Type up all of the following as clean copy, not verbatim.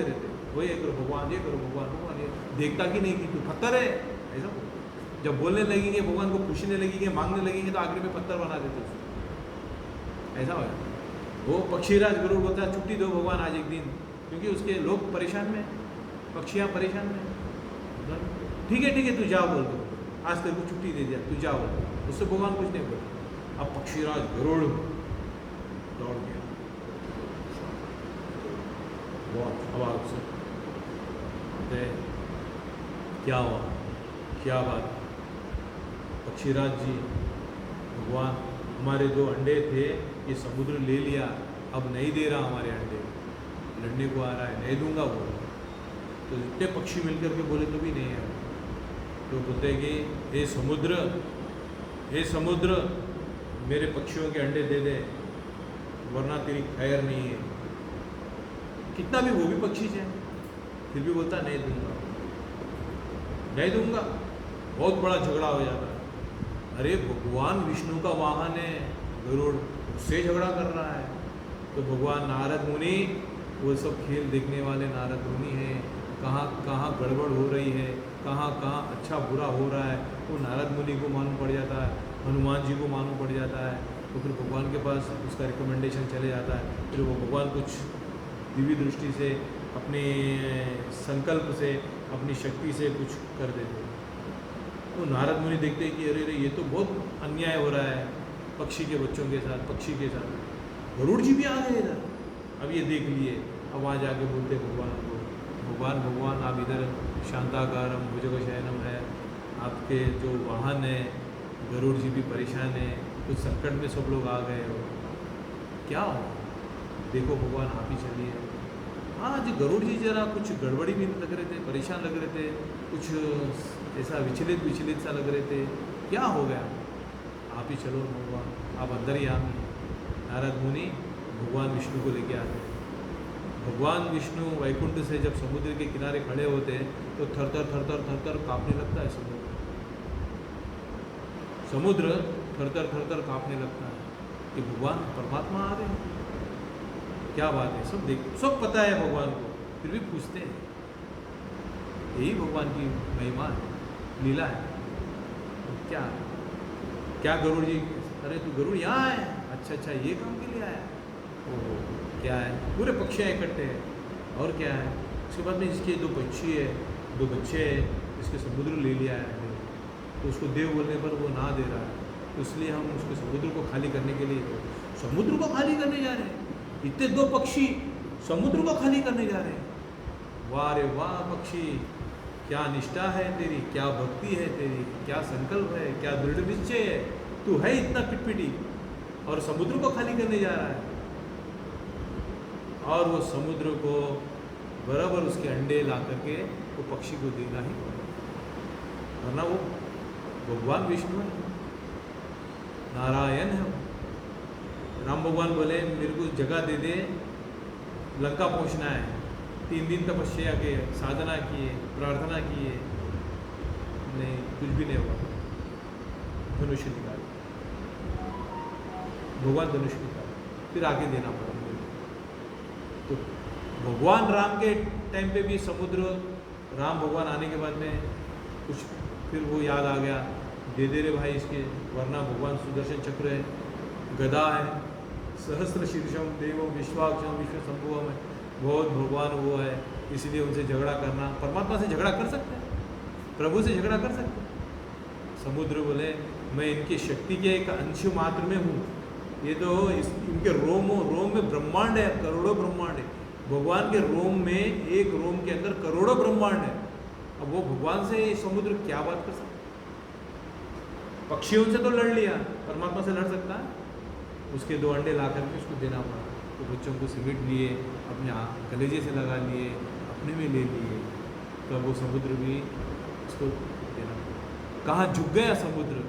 रहते, वो ये करो भगवान, ये करो भगवान, भगवान ये देखता कि नहीं कि तू पत्थर है, ऐसा बोलते। जब बोलने लगेंगे, भगवान को पूछने लगेंगे, मांगने लगेंगे, तो आखिर में पत्थर बना देते उसको। ऐसा हो वो पक्षीराज गरुड़ बोलता है छुट्टी दो भगवान आज एक दिन, क्योंकि उसके लोग परेशान में, पक्षियाँ परेशान में। ठीक है तू जा बोल दो, आज तेरे को छुट्टी दे दिया, तू जा बोल। उससे भगवान कुछ नहीं बोला। अब पक्षीराज गरुड़ दौड़ गया बहुत हवा से। क्या हुआ, क्या बात? पक्षीराज जी, भगवान हमारे 2 अंडे थे, ये समुद्र ले लिया, अब नहीं दे रहा हमारे अंडे, लड़ने को आ रहा है, नहीं दूंगा बोल। तो इतने पक्षी मिलकर के बोले तो भी नहीं है। तो बोलते हैं कि हे समुद्र मेरे पक्षियों के अंडे दे दे, वरना तेरी खैर नहीं है। कितना भी वो भी पक्षी है, फिर भी बोलता नहीं दूंगा, नहीं दूंगा। बहुत बड़ा झगड़ा हो जाता है। अरे भगवान विष्णु का वाहन है गरुड़, उससे झगड़ा कर रहा है। तो भगवान नारद मुनि, वो सब खेल देखने वाले नारद मुनि हैं, कहाँ कहाँ गड़बड़ हो रही है, कहाँ कहाँ अच्छा बुरा हो रहा है, वो नारद मुनि को मालूम पड़ जाता है, हनुमान जी को मालूम पड़ जाता है। तो फिर भगवान के पास उसका रिकमेंडेशन चले जाता है। फिर वो भगवान कुछ दिव्य दृष्टि से, अपने संकल्प से, अपनी शक्ति से कुछ कर देते। तो नारद मुनि देखते हैं कि अरे ये तो बहुत अन्याय हो रहा है पक्षी के बच्चों के साथ, पक्षी के साथ। गरुड़ जी भी आ गए इधर, अब ये देख लिए। अब वहाँ जाके बोलते भगवान को, भगवान आप इधर शांताकारम भुजगशयनम है, आपके जो वाहन है गरुड़ जी भी परेशान है, कुछ संकट में सब लोग आ गए हो, क्या हो? देखो भगवान आप ही चलिए। हाँ जी, गरुड़ जी जरा कुछ गड़बड़ी भी लग रहे थे, परेशान लग रहे थे, कुछ ऐसा विचलित सा लग रहे थे। क्या हो गया? आप ही चलो भगवान, आप अंदर ही आ। नारद मुनि भगवान विष्णु को लेके आते हैं। भगवान विष्णु वैकुंठ से जब समुद्र के किनारे खड़े होते हैं तो थर थर कांपने लगता है समुद्र थर थर कांपने लगता है कि भगवान परमात्मा आ रहे हैं। क्या बात है? सब पता है भगवान को, फिर भी पूछते हैं। यही भगवान की महिमा है, लीला है। क्या गरुड़ जी, अरे तू गरुड़ यहाँ है? अच्छा ये काम के लिए आया? ओहो, क्या है? पूरे पक्षियाँ इकट्ठे हैं। और क्या है? उसके बाद में इसके 2 पक्षी है, 2 बच्चे है, इसके समुद्र ले लिया है। तो उसको देव बोलने पर वो ना दे रहा है, तो इसलिए हम उसके समुद्र को खाली करने के लिए, समुद्र को खाली करने जा रहे हैं। इतने 2 पक्षी समुद्र को खाली करने जा रहे हैं। वाह रे वाह पक्षी, क्या निष्ठा है तेरी, क्या भक्ति है तेरी, क्या संकल्प है, क्या दृढ़ निश्चय है। तू है इतना पिटपिटी और समुद्र को खाली करने जा रहा है। और वो समुद्र को बराबर उसके अंडे ला करके वो पक्षी को देना ही पड़ा, वरना वो भगवान विष्णु है, नारायण है। राम भगवान बोले मेरे को जगह दे दे, लंका पहुंचना है। 3 दिन तपस्या के, साधना किए, प्रार्थना किए, नहीं कुछ भी नहीं हुआ। धनुष निकाल, भगवान धनुष निकाल, फिर आगे देना पड़ा। तो भगवान राम के टाइम पे भी समुद्र, राम भगवान आने के बाद में कुछ फिर वो याद आ गया, दे रे भाई इसके, वरना भगवान सुदर्शन चक्र है, गदा है, सहस्त्र शीर्षम देवम विश्वाक्षम विश्व संभवम है, बहुत भगवान वो है, इसलिए उनसे झगड़ा करना। परमात्मा से झगड़ा कर सकते हैं, प्रभु से झगड़ा कर सकते हैं। समुद्र बोले मैं इनकी शक्ति के एक अंश मात्र में हूँ, ये तो इनके रोम में ब्रह्मांड है, करोड़ों ब्रह्मांड है। भगवान के रोम में, एक रोम के अंदर करोड़ों ब्रह्मांड है। अब वो भगवान से समुद्र क्या बात कर सकता? पक्षियों से तो लड़ लिया, परमात्मा से लड़ सकता है? उसके 2 अंडे ला करके उसको देना पड़ा। तो बच्चों को सिमट लिए, अपने कलेजे से लगा लिए, अपने में ले लिए, तो अब वो समुद्र भी उसको देना पड़ा। कहाँ झुक गया समुद्र?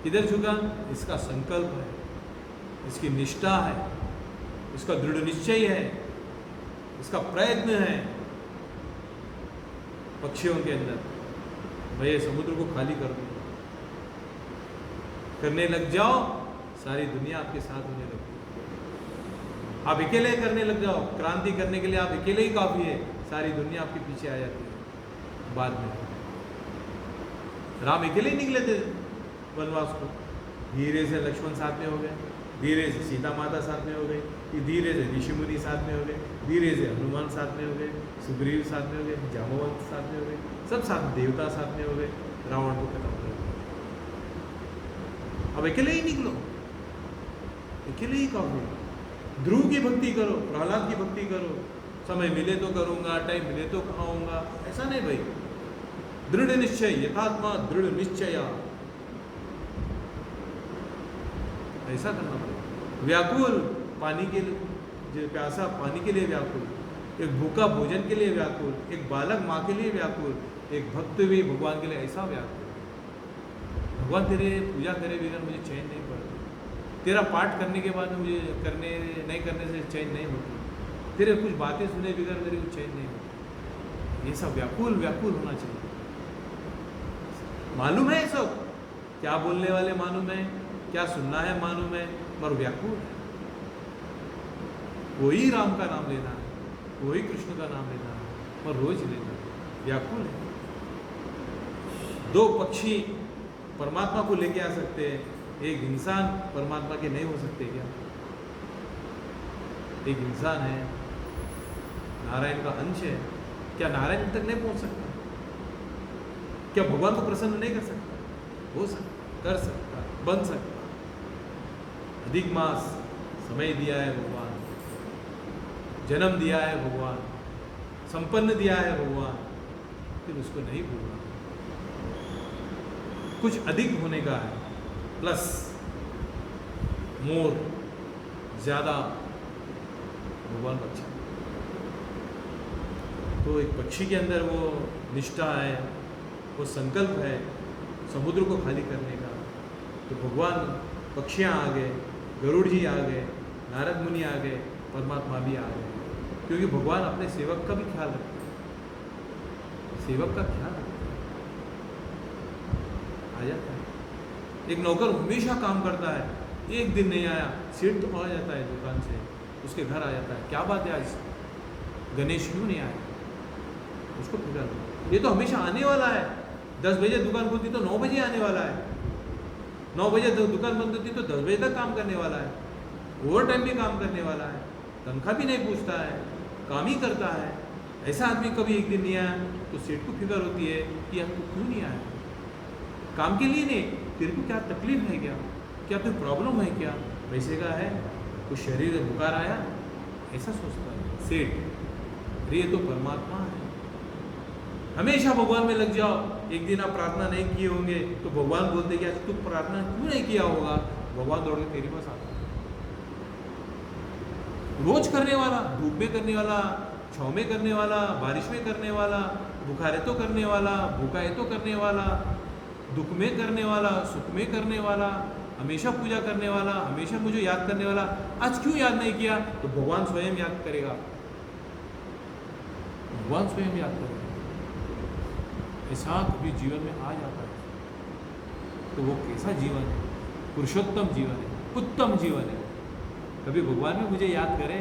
किधर झुका? इसका संकल्प है, इसकी निष्ठा है, इसका दृढ़ निश्चय है, इसका प्रयत्न है पक्षियों के अंदर। मैं समुद्र को खाली कर दूँ, करने लग जाओ, सारी दुनिया आपके साथ होने लगती है। आप अकेले करने लग जाओ, क्रांति करने के लिए आप अकेले ही काफ़ी है, सारी दुनिया आपके पीछे आ जाती है। बाद में राम अकेले ही निकले थे वनवास को, धीरे से लक्ष्मण साथ में हो गए, धीरे से सीता माता साथ में हो गई, धीरे से ऋषि मुनि साथ में हो गए, धीरे से हनुमान साथ में हो गए, सुग्रीव साथ में हो गए, जाम्बवंत साथ में हो गए, सब साथ, देवता साथ में हो गए, रावण को खत्म कर दिया। अब अकेले ही निकलो, अकेले ही कहो, ध्रुव की भक्ति करो, प्रहलाद की भक्ति करो, समय मिले तो करूंगा, टाइम मिले तो खाऊंगा, ऐसा नहीं भाई। दृढ़ निश्चय, यथात्मा दृढ़ निश्चय, ऐसा करना पड़ेगा। व्याकुल, पानी के लिए प्यासा, पानी के लिए व्याकुल, एक भूखा भोजन के लिए व्याकुल, एक बालक माँ के लिए व्याकुल, एक भक्त भी भगवान के लिए ऐसा व्याकुल। भगवान तेरे पूजा करे बगैर मुझे चैन नहीं पड़ता, तेरा पाठ करने के बाद मुझे नहीं करने से चैन नहीं होती, तेरे कुछ बातें सुने बगैर मेरे को चैन नहीं होती। ये सब व्याकुल व्याकुल होना चाहिए। मालूम है सब, क्या बोलने वाले मालूम है, क्या सुनना है मालूम है, पर व्याकुल है। वही राम का नाम लेना है, वही कृष्ण का नाम लेना है और रोज लेना है, व्याकुल है। दो पक्षी परमात्मा को लेके आ सकते हैं, एक इंसान परमात्मा के नहीं हो सकते क्या? एक इंसान है, नारायण का अंश है, क्या नारायण तक नहीं पहुंच सकता? क्या भगवान को प्रसन्न नहीं कर सकता? हो सकता, कर सकता, बन सकता। अधिक मास समय दिया है भगवान, जन्म दिया है भगवान, संपन्न दिया है भगवान, फिर उसको नहीं भूलना। कुछ अधिक होने का है, प्लस मोर, ज्यादा भगवान अच्छा। तो एक पक्षी के अंदर वो निष्ठा है, वो संकल्प है समुद्र को खाली करने का। तो भगवान, पक्षियाँ आ गए, गरुड़ जी आ गए, नारद मुनि आ गए, परमात्मा भी आ गए, क्योंकि भगवान अपने सेवक का भी ख्याल रखते हैं, सेवक का ख्याल रखते हैं। आ जाता है, एक नौकर हमेशा काम करता है, एक दिन नहीं आया, सेठ तो आ जाता है दुकान से, उसके घर आ जाता है, क्या बात है आज गणेश क्यों नहीं आया, उसको फिक्र नहीं। ये तो हमेशा आने वाला है, 10 बजे दुकान खुलती तो 9 बजे आने वाला है, 9 बजे दुकान बंद होती तो 10 बजे तक काम करने वाला है, ओवर टाइम भी काम करने वाला है, तनख्वाह भी नहीं पूछता है, काम ही करता है। ऐसा आदमी कभी एक दिन नहीं आया तो सेठ को फिक्र होती है कि यार तू क्यों नहीं आया, काम के लिए नहीं, तेरे को क्या तकलीफ है, क्या कोई प्रॉब्लम है, क्या पैसे का है, कुछ शरीर में बुखार आया, ऐसा सोचता है सेठ। अरे ये तो परमात्मा है, हमेशा भगवान में लग जाओ। एक दिन आप प्रार्थना नहीं किए होंगे तो भगवान बोलते कि आज तू प्रार्थना क्यों नहीं किया होगा, भगवान दौड़ के तेरे पास आता। रोज करने वाला, धूप में करने वाला, छाँव में करने वाला, बारिश में करने वाला, बुखार है तो करने वाला, भूखा है तो करने वाला, दुख में करने वाला, सुख में करने वाला, हमेशा पूजा करने वाला, हमेशा मुझे याद करने वाला, आज क्यों याद नहीं किया? तो भगवान स्वयं याद करेगा, भगवान स्वयं याद करेगा। ऐसा कभी जीवन में आ जाता है तो वो कैसा जीवन है? पुरुषोत्तम जीवन है, उत्तम जीवन है। कभी भगवान भी मुझे याद करें,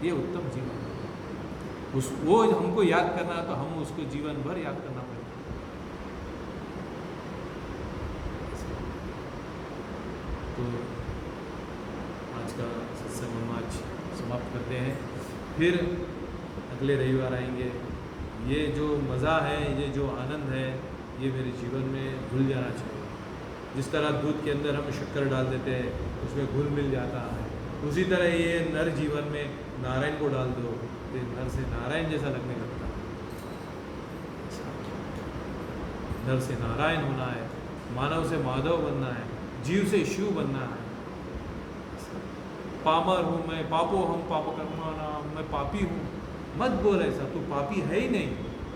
ये उत्तम जीवन है। वो हमको याद करना है तो हम उसको जीवन भर याद करना पड़ेगा। तो आज का सत्संग हम आज समाप्त करते हैं, फिर अगले रविवार आएंगे। ये जो मज़ा है, ये जो आनंद है, ये मेरे जीवन में घुल जाना चाहिए। जिस तरह दूध के अंदर हम शक्कर डाल देते हैं, उसमें घुल मिल जाता है, उसी तरह ये नर जीवन में नारायण को डाल दो, तो नर से नारायण जैसा लगने लगता है। नर से नारायण होना है, मानव से माधव बनना है, जीव से शिव बनना है। पामर हूँ मैं, पापो हम पाप कर्मा नाम, मैं पापी हूँ, मत बोल ऐसा, तू पापी है ही नहीं,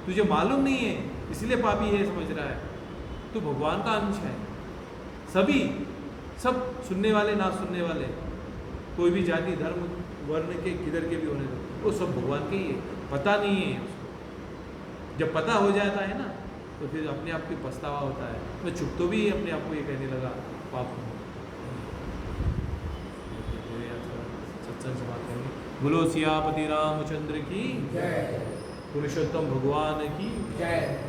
तुझे मालूम नहीं है इसलिए पापी है समझ रहा है। तू भगवान का अंश है। सभी, सब सुनने वाले ना सुनने वाले, कोई भी जाति धर्म वर्ण के किधर के भी होने दो, वो सब भगवान के ही है, पता नहीं है उसको। जब पता हो जाता है ना तो फिर अपने आप की पछतावा होता है। मैं चुप तो भी अपने आप को ये कहने लगा पाप हूँ। सत्संग बोलो सियापति रामचंद्र की जय। पुरुषोत्तम भगवान की जय।